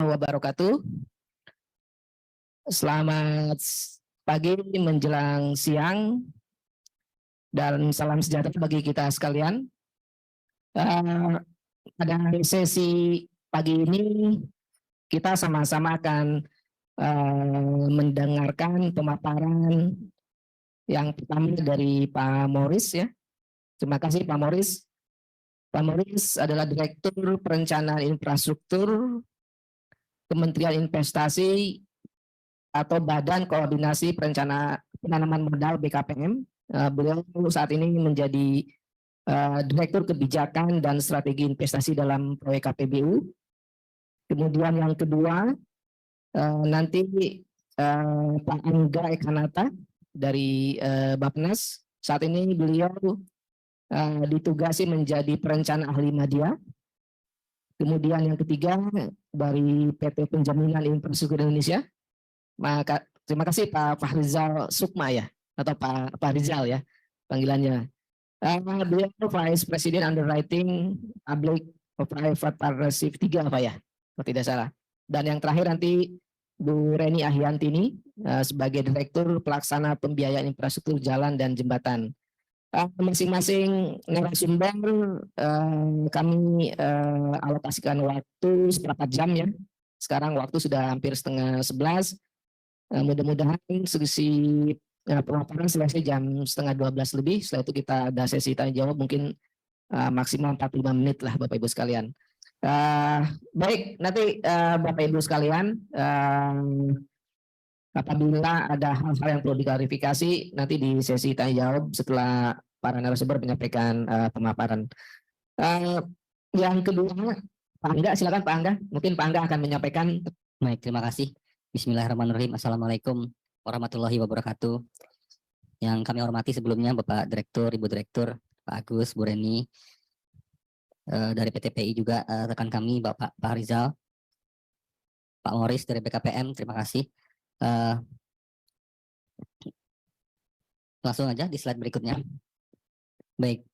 wabarakatuh. Selamat pagi menjelang siang dan salam sejahtera bagi kita sekalian. Pada sesi pagi ini kita sama-sama akan mendengarkan pemaparan yang pertama dari Pak Morris ya. Terima kasih Pak Morris. Pak Morris adalah Direktur Perencanaan Infrastruktur Kementerian Investasi atau Badan Koordinasi Penanaman Modal BKPM. Beliau saat ini menjadi Direktur Kebijakan dan Strategi Investasi dalam proyek KPBU. Kemudian yang kedua, nanti Pak Angga Ekanata dari Bappenas. Saat ini beliau ditugasi menjadi perencana ahli media. Kemudian yang ketiga dari PT Penjaminan Infrastruktur Indonesia. Maka terima kasih Pak Fahrizal Sukma ya, atau Pak Rizal ya panggilannya. Beliau Vice President Underwriting Public Private Partnership 3 Pak ya, kalau tidak salah. Dan yang terakhir nanti Bu Reni Ahyantini sebagai Direktur Pelaksana Pembiayaan Infrastruktur Jalan dan Jembatan. Masing-masing narasumber kami alokasikan waktu seperempat jam ya. Sekarang waktu sudah hampir setengah 11. Mudah-mudahan sesi pemaparan selesai jam setengah 12 lebih. Setelah itu kita ada sesi tanya jawab mungkin maksimal 45 menit lah Bapak Ibu sekalian. Baik, nanti Bapak Ibu sekalian, apabila ada hal-hal yang perlu diklarifikasi nanti di sesi tanya jawab setelah para narasumber menyampaikan pemaparan. Yang kedua, Pak Angga, silakan Pak Angga. Mungkin Pak Angga akan menyampaikan. Baik, terima kasih. Bismillahirrahmanirrahim. Assalamualaikum warahmatullahi wabarakatuh. Yang kami hormati sebelumnya Bapak Direktur, Ibu Direktur, Pak Agus, Bu Reni, dari PTPI juga rekan kami Bapak Pak Rizal, Pak Morris dari BKPM, terima kasih. Langsung aja di slide berikutnya. Baik,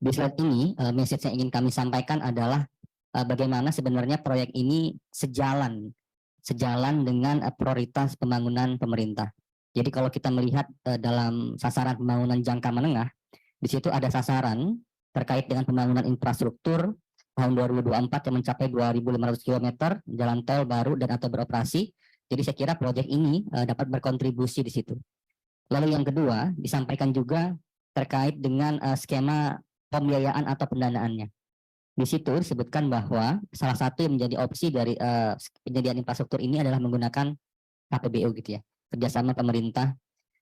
di slide ini message yang ingin kami sampaikan adalah bagaimana sebenarnya proyek ini sejalan dengan prioritas pembangunan pemerintah. Jadi kalau kita melihat dalam sasaran pembangunan jangka menengah, di situ ada sasaran terkait dengan pembangunan infrastruktur tahun 2024 yang mencapai 2.500 km jalan tol baru dan atau beroperasi. Jadi saya kira proyek ini dapat berkontribusi di situ. Lalu yang kedua disampaikan juga terkait dengan skema pembiayaan atau pendanaannya. Di situ disebutkan bahwa salah satu yang menjadi opsi dari penyediaan infrastruktur ini adalah menggunakan KPBU gitu ya, kerjasama pemerintah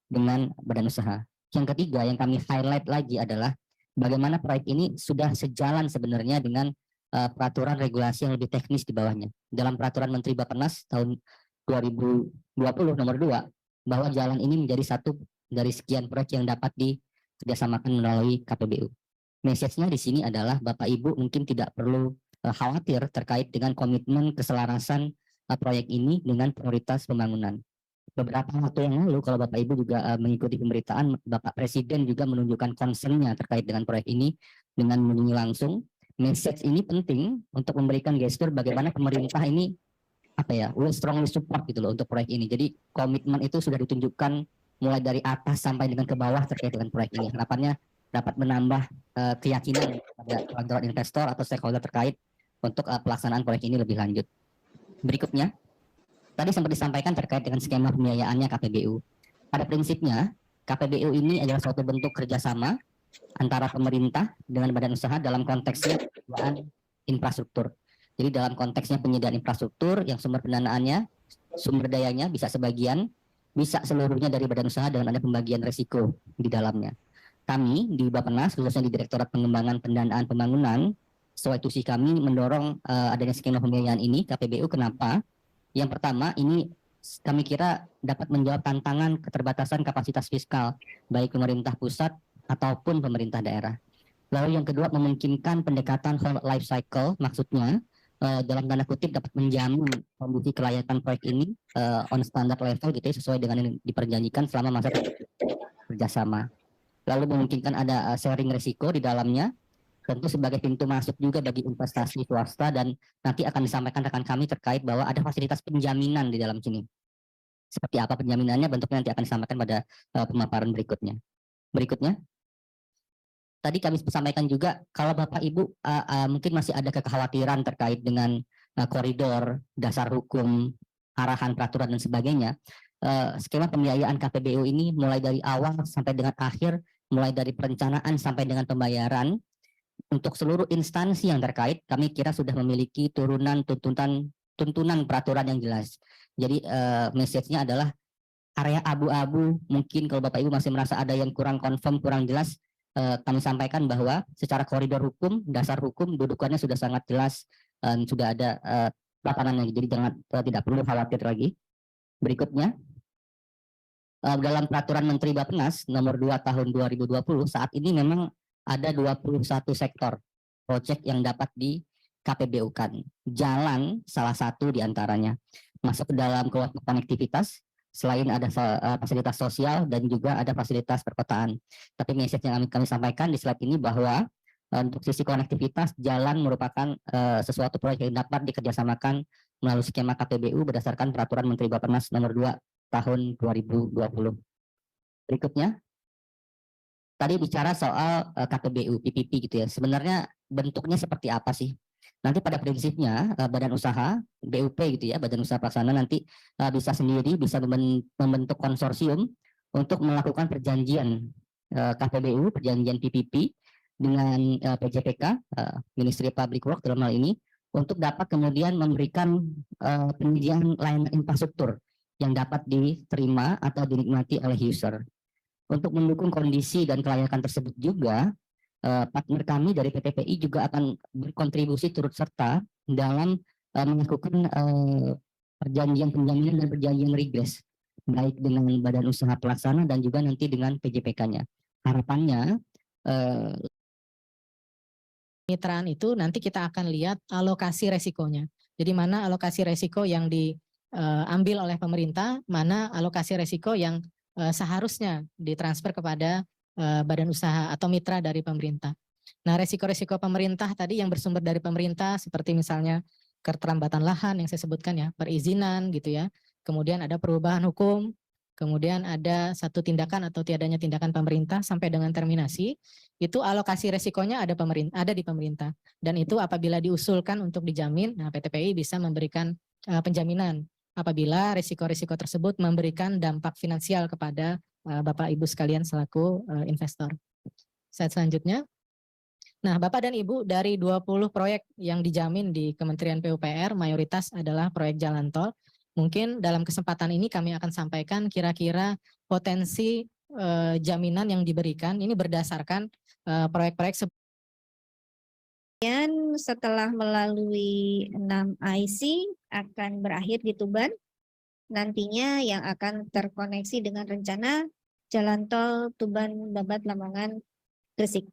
dengan badan usaha. Yang ketiga yang kami highlight lagi adalah bagaimana proyek ini sudah sejalan sebenarnya dengan peraturan regulasi yang lebih teknis di bawahnya. Dalam peraturan Menteri Bappenas tahun 2020 nomor 2, bahwa jalan ini menjadi satu dari sekian proyek yang dapat dikerjasamakan melalui KPBU. Message-nya di sini adalah Bapak Ibu mungkin tidak perlu khawatir terkait dengan komitmen keselarasan proyek ini dengan prioritas pembangunan. Beberapa waktu yang lalu kalau Bapak Ibu juga mengikuti pemberitaan, Bapak Presiden juga menunjukkan concern-nya terkait dengan proyek ini dengan mengunjungi langsung. Message ini penting untuk memberikan gestur bagaimana pemerintah ini will strongly support gitu loh untuk proyek ini. Jadi komitmen itu sudah ditunjukkan mulai dari atas sampai dengan ke bawah terkait dengan proyek ini. Harapannya dapat menambah keyakinan pada kawan-kawan investor atau stakeholder terkait untuk pelaksanaan proyek ini lebih lanjut. Berikutnya, tadi sempat disampaikan terkait dengan skema pembiayaannya KPBU. Pada prinsipnya, KPBU ini adalah suatu bentuk kerjasama antara pemerintah dengan badan usaha dalam konteksnya penyediaan infrastruktur. Jadi dalam konteksnya penyediaan infrastruktur yang sumber pendanaannya, sumber dayanya bisa sebagian, bisa seluruhnya dari badan usaha dengan ada pembagian risiko di dalamnya. Kami di Bappenas, khususnya di Direktorat Pengembangan Pendanaan Pembangunan, sesuai tusi kami mendorong adanya skema pembiayaan ini KPBU. Kenapa? Yang pertama, ini kami kira dapat menjawab tantangan keterbatasan kapasitas fiskal baik pemerintah pusat ataupun pemerintah daerah. Lalu yang kedua, memungkinkan pendekatan whole life cycle, maksudnya dalam tanda kutip dapat menjamin kondisi kelayakan proyek ini on standard level gitu ya, sesuai dengan yang diperjanjikan selama masa kerjasama. Lalu memungkinkan ada sharing risiko di dalamnya, tentu sebagai pintu masuk juga bagi investasi swasta, dan nanti akan disampaikan rekan kami terkait bahwa ada fasilitas penjaminan di dalam sini. Seperti apa penjaminannya, bentuknya nanti akan disampaikan pada pemaparan berikutnya. Berikutnya, tadi kami sampaikan juga kalau Bapak Ibu mungkin masih ada kekhawatiran terkait dengan koridor, dasar hukum, arahan peraturan dan sebagainya. Skema pembiayaan KPBU ini mulai dari awal sampai dengan akhir, mulai dari perencanaan sampai dengan pembayaran, untuk seluruh instansi yang terkait, kami kira sudah memiliki tuntunan peraturan yang jelas. Jadi message-nya adalah area abu-abu. Mungkin kalau Bapak Ibu masih merasa ada yang kurang confirm, kurang jelas, kami sampaikan bahwa secara koridor hukum, dasar hukum, dudukannya sudah sangat jelas, sudah ada tatanannya. Jadi tidak perlu khawatir lagi. Berikutnya, dalam peraturan Menteri Bappenas nomor 2 tahun 2020, saat ini memang ada 21 sektor proyek yang dapat di KPBU-kan. Jalan salah satu diantaranya. Masuk ke dalam konektivitas, selain ada fasilitas sosial dan juga ada fasilitas perkotaan. Tapi message yang kami sampaikan di slide ini bahwa untuk sisi konektivitas, jalan merupakan sesuatu proyek yang dapat dikerjasamakan melalui skema KPBU berdasarkan peraturan Menteri Bappenas nomor 2 tahun 2020. Berikutnya, tadi bicara soal KPBU, PPP gitu ya. Sebenarnya bentuknya seperti apa sih? Nanti pada prinsipnya badan usaha, BUP gitu ya, badan usaha pelaksana nanti bisa sendiri, bisa membentuk konsorsium untuk melakukan perjanjian KPBU, perjanjian PPP dengan PJPK, Ministry Public Works dalam hal ini, untuk dapat kemudian memberikan penyediaan layanan infrastruktur yang dapat diterima atau dinikmati oleh user. Untuk mendukung kondisi dan kelayakan tersebut juga, partner kami dari PTPI juga akan berkontribusi turut serta dalam melakukan perjanjian penjaminan dan perjanjian regres, baik dengan badan usaha pelaksana dan juga nanti dengan PJPK-nya. Harapannya kemitraan itu nanti kita akan lihat alokasi resikonya. Jadi mana alokasi resiko yang diambil oleh pemerintah, mana alokasi resiko yang seharusnya ditransfer kepada badan usaha atau mitra dari pemerintah. Nah, resiko-resiko pemerintah tadi yang bersumber dari pemerintah seperti misalnya keterlambatan lahan yang saya sebutkan ya, perizinan gitu ya. Kemudian ada perubahan hukum, kemudian ada satu tindakan atau tiadanya tindakan pemerintah sampai dengan terminasi, itu alokasi resikonya ada di pemerintah. Dan itu apabila diusulkan untuk dijamin, nah PTPI bisa memberikan penjaminan apabila risiko-risiko tersebut memberikan dampak finansial kepada Bapak Ibu sekalian selaku investor. Slide selanjutnya. Nah, Bapak dan Ibu, dari 20 proyek yang dijamin di Kementerian PUPR, mayoritas adalah proyek jalan tol. Mungkin dalam kesempatan ini kami akan sampaikan kira-kira potensi jaminan yang diberikan ini berdasarkan proyek-proyek sebelumnya. Setelah melalui 6 IC akan berakhir di Tuban, nantinya yang akan terkoneksi dengan rencana jalan tol Tuban Babat Lamongan Gresik.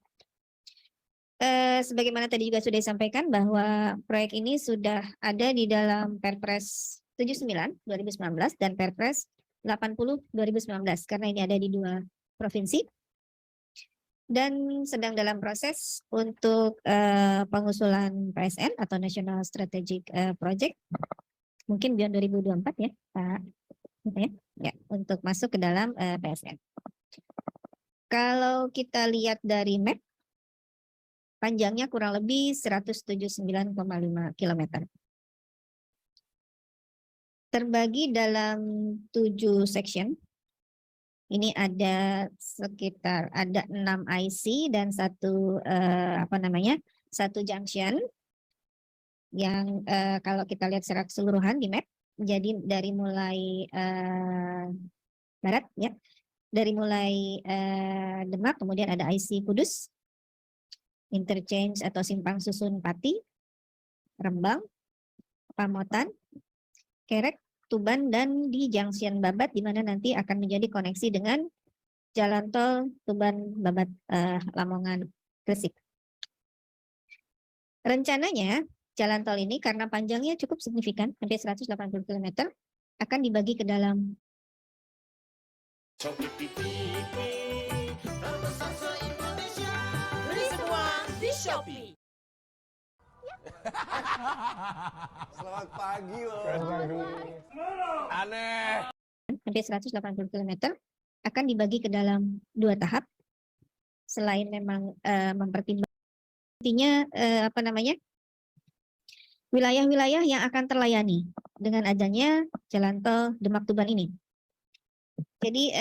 Sebagaimana tadi juga sudah disampaikan bahwa proyek ini sudah ada di dalam Perpres 79 2019 dan Perpres 80 2019 karena ini ada di 2 provinsi. Dan sedang dalam proses untuk pengusulan PSN atau National Strategic Project, mungkin beyond 2024 ya Pak, ya untuk masuk ke dalam PSN. Kalau kita lihat dari map, panjangnya kurang lebih 179,5 km. Terbagi dalam 7 section. Ini ada sekitar 6 IC dan satu satu junction yang kalau kita lihat secara keseluruhan di map, jadi dari mulai barat ya, dari mulai Demak, kemudian ada IC Kudus, interchange atau simpang susun Pati, Rembang, Pamotan, Kerek, Tuban, dan di Junction Babat di mana nanti akan menjadi koneksi dengan jalan tol Tuban Babat Lamongan Gresik. Rencananya jalan tol ini karena panjangnya cukup signifikan, hampir 180 km, akan dibagi ke dalam Beli semua di Shopee. Selamat pagi loh. Aneh. Sampai 180 km akan dibagi ke dalam 2 tahap. Selain memang mempertimbangkan intinya wilayah-wilayah yang akan terlayani dengan adanya jalan tol Demak Tuban ini. Jadi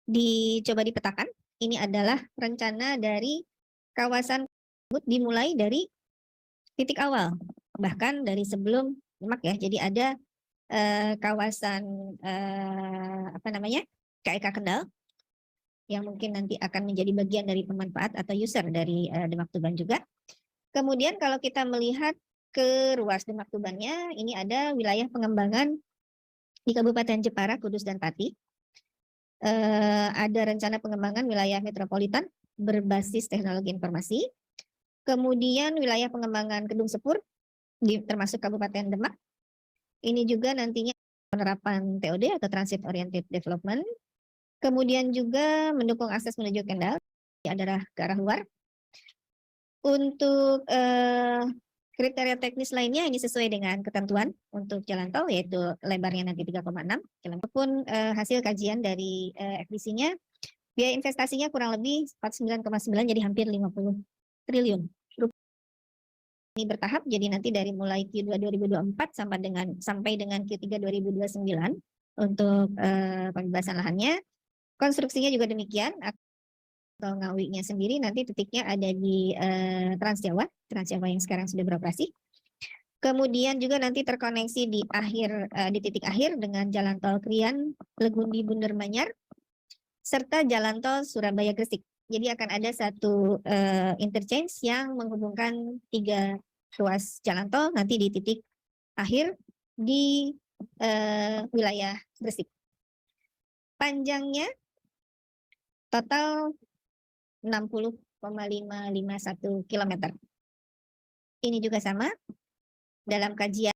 dicoba dipetakan, ini adalah rencana dari kawasan tersebut dimulai dari titik awal, bahkan dari sebelum Demak ya. Jadi ada kawasan KEK Kendal yang mungkin nanti akan menjadi bagian dari pemanfaat atau user dari Demak Tuban juga. Kemudian kalau kita melihat ke ruas Demak Tubannya, ini ada wilayah pengembangan di Kabupaten Jepara, Kudus, dan Pati. Ada rencana pengembangan wilayah metropolitan berbasis teknologi informasi. Kemudian wilayah pengembangan Kedung Sepur, termasuk Kabupaten Demak. Ini juga nantinya penerapan TOD atau Transit Oriented Development. Kemudian juga mendukung akses menuju Kendal, adalah ke arah luar. Untuk kriteria teknis lainnya ini sesuai dengan ketentuan untuk jalan tol, yaitu lebarnya nanti 3,6 km. Pun hasil kajian dari FDC-nya, biaya investasinya kurang lebih 49,9, jadi hampir 50 triliun. Ini bertahap, jadi nanti dari mulai Q2 2024 sampai dengan Q3 2029 untuk pembebasan lahannya. Konstruksinya juga demikian. Tol Ngawi-nya sendiri nanti titiknya ada di Trans Jawa yang sekarang sudah beroperasi. Kemudian juga nanti terkoneksi di titik akhir dengan jalan tol Krian, Legundi, Bunder, Manyar, serta jalan tol Surabaya Gresik. Jadi akan ada satu interchange yang menghubungkan 3 ruas jalan tol nanti di titik akhir di wilayah Gresik. Panjangnya total 60,551 km. Ini juga sama dalam kajian.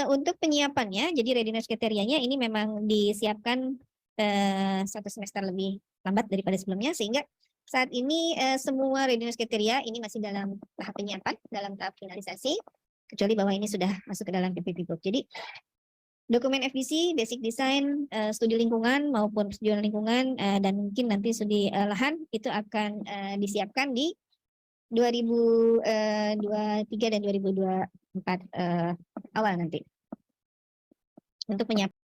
Untuk penyiapannya, jadi readiness kriterianya ini memang disiapkan 1 semester lebih lambat daripada sebelumnya, sehingga saat ini semua readiness kriteria ini masih dalam tahap penyiapan, dalam tahap finalisasi, kecuali bahwa ini sudah masuk ke dalam PPP-Book. Jadi dokumen FDC, basic design, studi lingkungan maupun persetujuan lingkungan, dan mungkin nanti studi lahan itu akan disiapkan di 2023 dan 2024 awal nanti. Untuk penyiapan